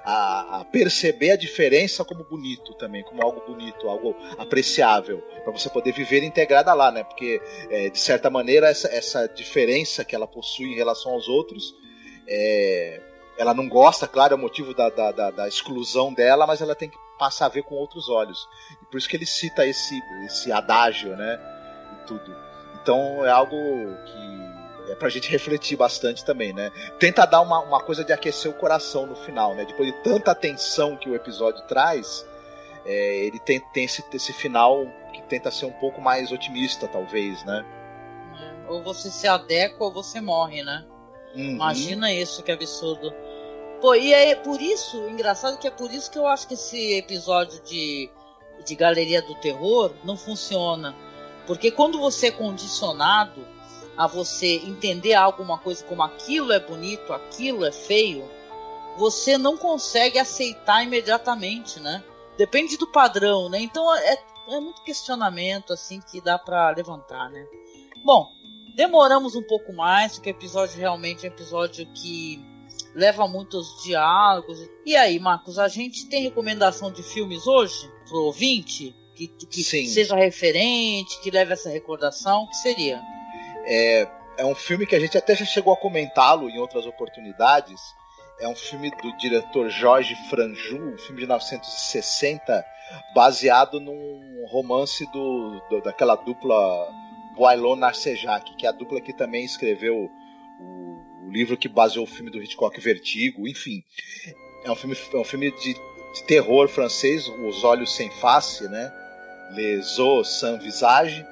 a perceber a diferença como bonito também, como algo bonito, algo apreciável, para você poder viver integrada lá, né? Porque, de certa maneira, essa diferença que ela possui em relação aos outros, ela não gosta, claro, é o motivo da exclusão dela, mas ela tem que passar a ver com outros olhos. E por isso que ele cita esse adágio, né? E tudo. Então é algo que pra gente refletir bastante também, né? Tenta dar uma coisa de aquecer o coração no final, né? Depois de tanta tensão que o episódio traz, ele tem esse final que tenta ser um pouco mais otimista, talvez, né? Ou você se adequa ou você morre, né? Imagina isso, que absurdo. Pô, e é por isso, engraçado que é por isso que eu acho que esse episódio de Galeria do Terror não funciona. Porque quando você é condicionado a você entender alguma coisa como aquilo é bonito, aquilo é feio, você não consegue aceitar imediatamente, né? Depende do padrão, né? Então é muito questionamento assim que dá pra levantar, né? Bom, demoramos um pouco mais, porque o episódio realmente é um episódio que leva muitos diálogos. E aí, Marcos, a gente tem recomendação de filmes hoje pro ouvinte? Que seja referente, que leve essa recordação? O que seria? É um filme que a gente até já chegou a comentá-lo em outras oportunidades. É um filme do diretor Jorge Franju, um filme de 1960, baseado num romance daquela dupla Boileau-Narcejac, que é a dupla que também escreveu o livro que baseou o filme do Hitchcock, Vertigo. Enfim, é um filme de terror francês, Os Olhos Sem Face, né? Les Os Sans Visage,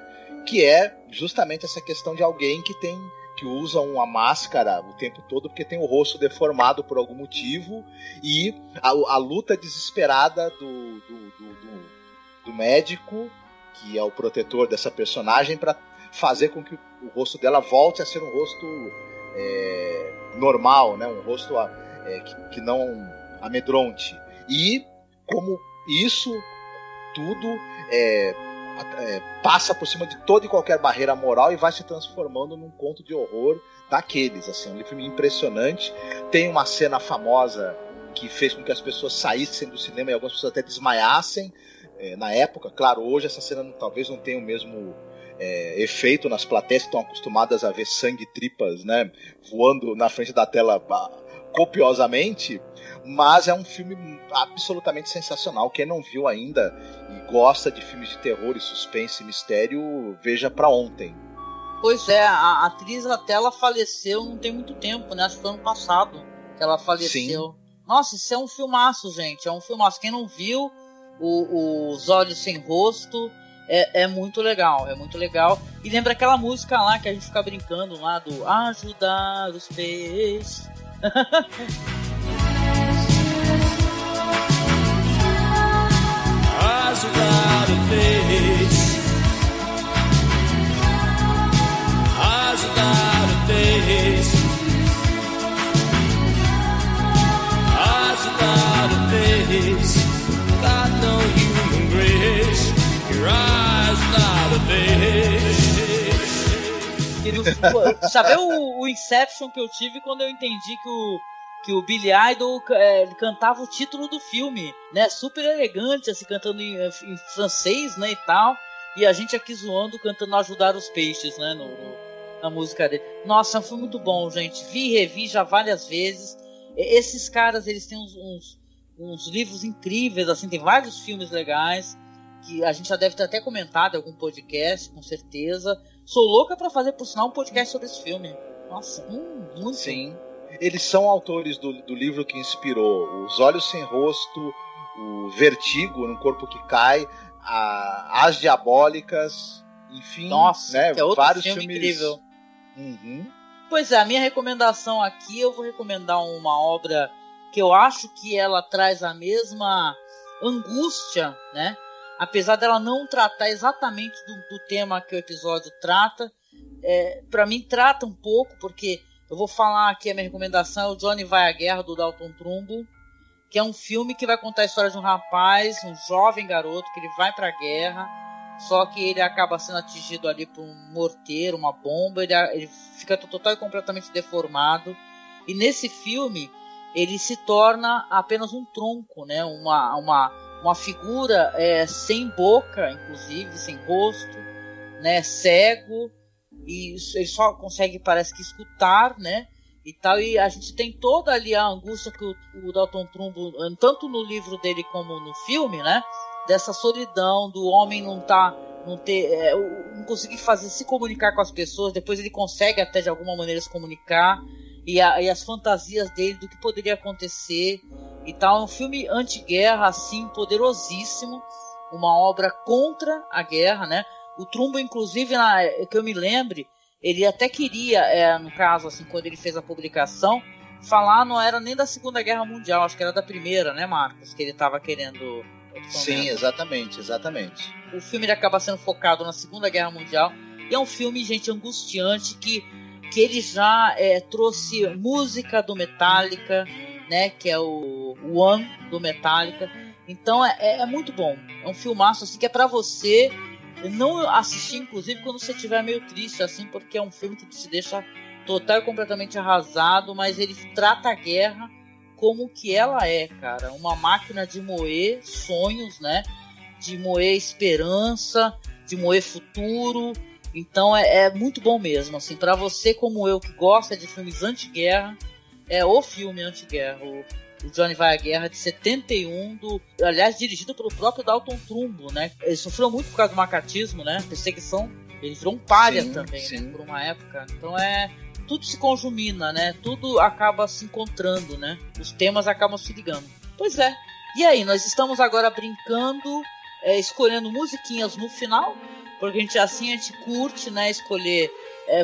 que é justamente essa questão de alguém que que usa uma máscara o tempo todo porque tem o rosto deformado por algum motivo, e a luta desesperada do médico, que é o protetor dessa personagem, para fazer com que o rosto dela volte a ser um rosto normal, né? Um rosto que não amedronte. E como isso tudo passa por cima de toda e qualquer barreira moral e vai se transformando num conto de horror daqueles, assim, um filme impressionante. Tem uma cena famosa que fez com que as pessoas saíssem do cinema e algumas pessoas até desmaiassem na época. Claro, hoje essa cena talvez não tenha o mesmo efeito nas plateias que estão acostumadas a ver sangue e tripas, né, voando na frente da tela copiosamente, mas é um filme absolutamente sensacional. Quem não viu ainda e gosta de filmes de terror e suspense e mistério, veja pra ontem. Pois é, a atriz até ela faleceu não tem muito tempo, né? Acho que foi ano passado que ela faleceu. Sim. Nossa, isso é um filmaço, gente. É um filmaço. Quem não viu Os Olhos Sem Rosto, é muito legal, é muito legal. E lembra aquela música lá que a gente fica brincando lá do Ajudar os Peixes. Ajudar o peixe, ajudar o peixe, ajudar o peixe, got no human grace, your eyes not a peixe. Sabe o Inception que eu tive quando eu entendi que o Billy Idol cantava o título do filme, né? Super elegante, assim, cantando em francês, né, e tal. E a gente aqui zoando, cantando Ajudar os Peixes, né, na música dele. Nossa, foi muito bom, gente. Vi e revi já várias vezes. Esses caras, eles têm uns livros incríveis, assim, tem vários filmes legais, que a gente já deve ter até comentado em algum podcast, com certeza. Sou louca pra fazer, por sinal, um podcast sobre esse filme. Nossa, muito. Sim. Eles são autores do livro que inspirou Os Olhos Sem Rosto, o Vertigo, No Corpo que Cai, As Diabólicas, enfim. Nossa, né, que é outro vários filme filmes incrível. Uhum. Pois é, a minha recomendação aqui, eu vou recomendar uma obra que eu acho que ela traz a mesma angústia, né? Apesar dela não tratar exatamente do tema que o episódio trata, para mim trata um pouco, porque eu vou falar aqui, a minha recomendação é o Johnny Vai à Guerra, do Dalton Trumbo, que é um filme que vai contar a história de um rapaz, um jovem garoto, que ele vai pra guerra, só que ele acaba sendo atingido ali por um morteiro, uma bomba, ele fica total e completamente deformado, e nesse filme ele se torna apenas um tronco, né? Uma figura sem boca, inclusive, sem rosto, né? Cego, e ele só consegue, parece que, escutar, né, e tal, e a gente tem toda ali a angústia que o Dalton Trumbo, tanto no livro dele como no filme, né, dessa solidão, do homem não conseguir se comunicar com as pessoas. Depois ele consegue até de alguma maneira se comunicar, e as fantasias dele do que poderia acontecer e tal. É um filme anti-guerra, assim, poderosíssimo, uma obra contra a guerra, né. O Trumbo, inclusive, que eu me lembre, ele até queria, no caso, assim, quando ele fez a publicação, falar não era nem da Segunda Guerra Mundial, acho que era da Primeira, né, Marcos? Que ele estava querendo... Sim, exatamente. O filme ele acaba sendo focado na Segunda Guerra Mundial, e é um filme, gente, angustiante, que ele já trouxe música do Metallica, né, que é o One do Metallica. Então é muito bom. É um filmaço, assim, que é pra você não assistir, inclusive, quando você estiver meio triste, assim, porque é um filme que te deixa total e completamente arrasado, mas ele trata a guerra como que ela é, cara. Uma máquina de moer sonhos, né? De moer esperança, de moer futuro. Então é muito bom mesmo, assim, pra você como eu, que gosta de filmes anti-guerra, é o filme anti-guerra, o Johnny Vai à Guerra, de 71, aliás, dirigido pelo próprio Dalton Trumbo, né? Ele sofreu muito por causa do macartismo, né? Perseguição. Ele virou um pária também, sim. Né? Por uma época. Então tudo se conjumina, né? Tudo acaba se encontrando, né? Os temas acabam se ligando. Pois é. E aí, nós estamos agora brincando, escolhendo musiquinhas no final, porque a gente curte, né? Escolher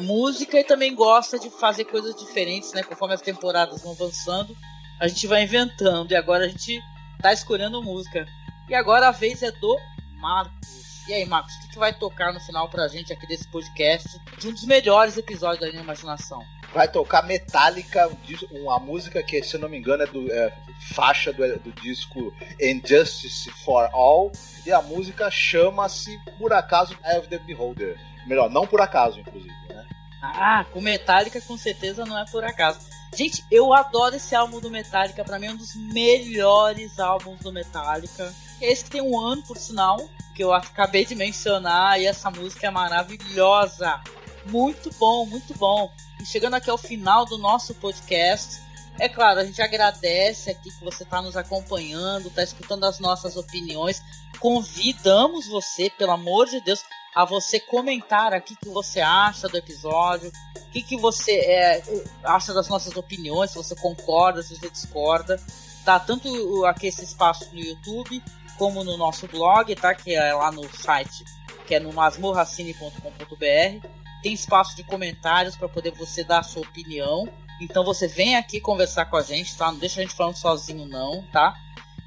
música e também gosta de fazer coisas diferentes, né? Conforme as temporadas vão avançando, a gente vai inventando e agora a gente tá escolhendo música. E agora a vez é do Marcos. E aí, Marcos, o que vai tocar no final pra gente aqui desse podcast de um dos melhores episódios da minha imaginação? Vai tocar Metallica, uma música que, se eu não me engano, é faixa do disco Injustice for All, e a música chama-se, por acaso, Eye of the Beholder. Melhor, não por acaso, inclusive, né? Ah, com Metallica com certeza não é por acaso. Gente, eu adoro esse álbum do Metallica, pra mim é um dos melhores álbuns do Metallica. É esse que tem um ano, por sinal, que eu acabei de mencionar, e essa música é maravilhosa. Muito bom, muito bom. E chegando aqui ao final do nosso podcast, é claro, a gente agradece aqui que você está nos acompanhando, está escutando as nossas opiniões. Convidamos você, pelo amor de Deus, a você comentar aqui o que você acha do episódio, o que você acha das nossas opiniões, se você concorda, se você discorda. Tá tanto aqui esse espaço no YouTube, como no nosso blog, tá? Que é lá no site, que é no masmorracine.com.br. Tem espaço de comentários para poder você dar a sua opinião. Então você vem aqui conversar com a gente, tá? Não deixa a gente falando sozinho não, tá?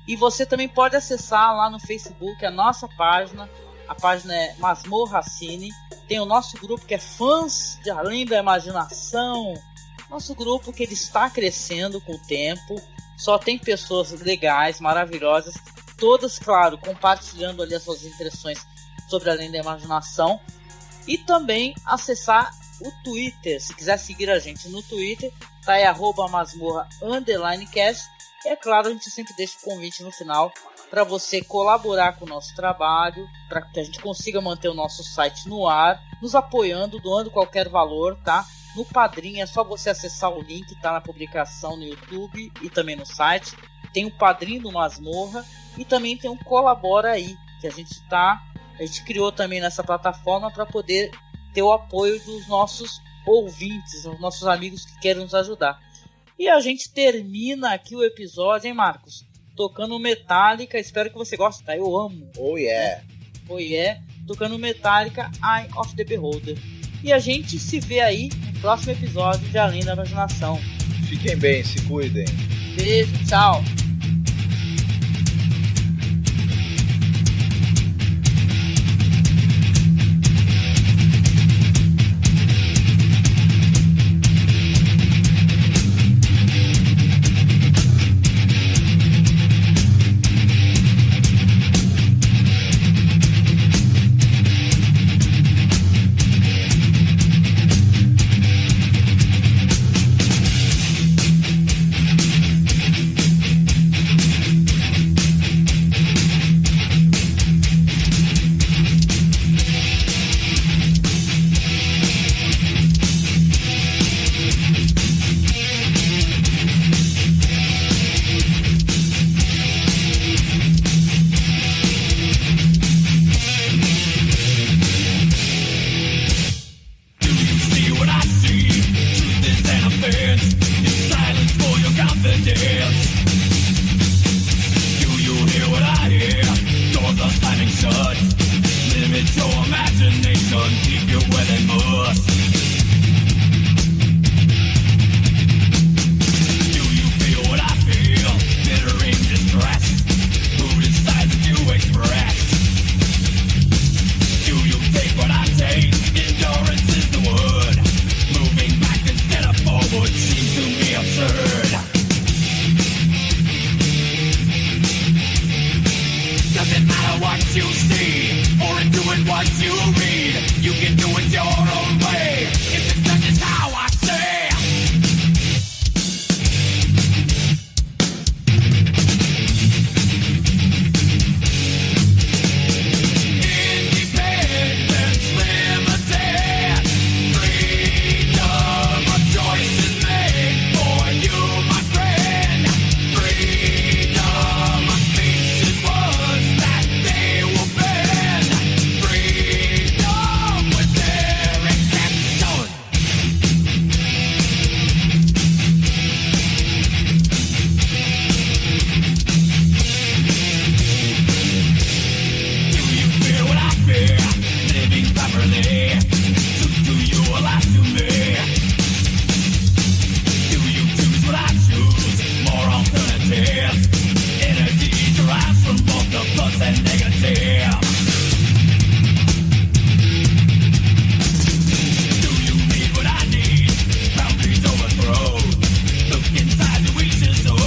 E você também pode acessar lá no Facebook a nossa página. A página é Masmorra Cine. Tem o nosso grupo que é Fãs de Além da Imaginação. Nosso grupo que ele está crescendo com o tempo. Só tem pessoas legais, maravilhosas. Todas, claro, compartilhando ali as suas impressões sobre Além da Imaginação. E também acessar o Twitter. Se quiser seguir a gente no Twitter, tá aí @masmorra_cast. É claro, a gente sempre deixa o convite no final para você colaborar com o nosso trabalho, para que a gente consiga manter o nosso site no ar, nos apoiando, doando qualquer valor, tá? No Padrim é só você acessar o link, tá na publicação no YouTube e também no site. Tem o Padrim do Masmorra e também tem o Colabora Aí, que a gente criou também nessa plataforma para poder ter o apoio dos nossos ouvintes, dos nossos amigos que querem nos ajudar. E a gente termina aqui o episódio, hein, Marcos? Tocando Metallica, espero que você goste, tá? Eu amo. Oh yeah. Oh yeah. Tocando Metallica, Eye of the Beholder. E a gente se vê aí no próximo episódio de Além da Imaginação. Fiquem bem, se cuidem. Beijo, tchau. Freedom, my speech was that they will bear. and negative. Do you need what I need? Boundaries overthrown. Look inside the weak soul.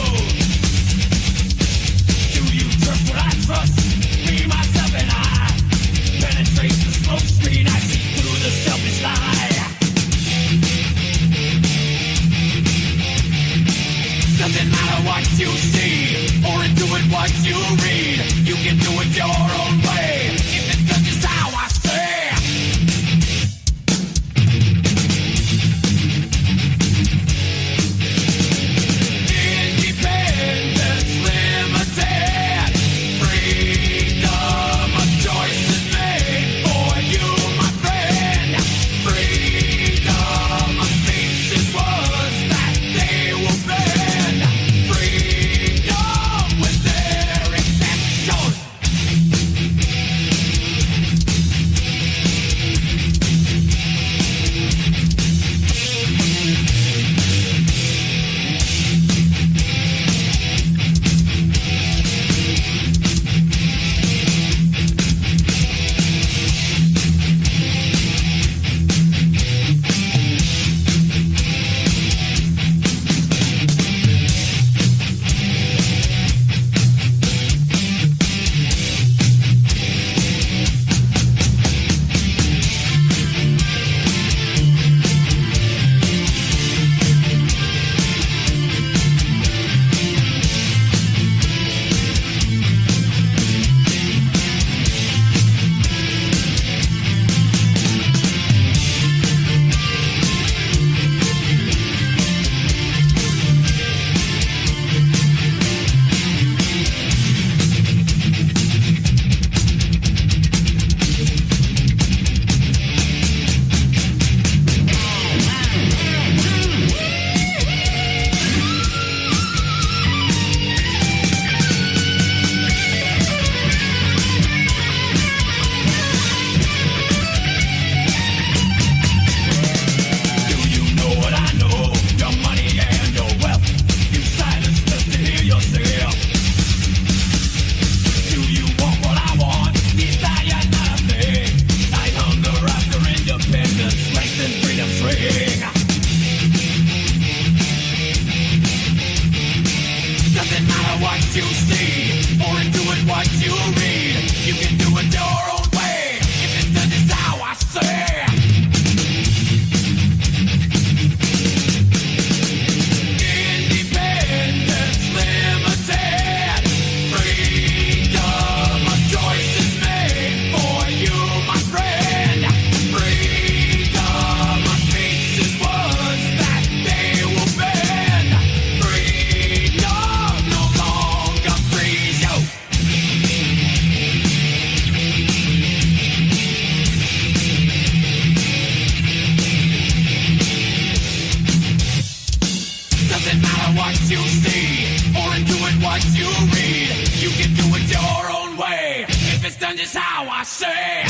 Do you trust what I trust? Me, myself, and I penetrate the smoke screen. I see through the selfish lie. Doesn't matter what you see or intuit what you read. You can do it your own way. If it's done just how I say. Independence limited. Freedom of choice is made for you, my friend. Freedom of speech is words that they will bend. Freedom with their exception. Do you know what I know? Your money and your wealth. You silence just to hear yourself. Do you want what I want? Desire nothing. I hunger after independence, strength and freedom's ring. Doesn't matter what you see or intuit what you read. You can do it your own way. If it's done just how I say. Independence limited. Freedom of choice is made for you, my friend. Freedom of speech is words that they will bend. Freedom no longer frees you. Doesn't matter what you see or intuit what you read. You can do it your own way. If it's done just how I say.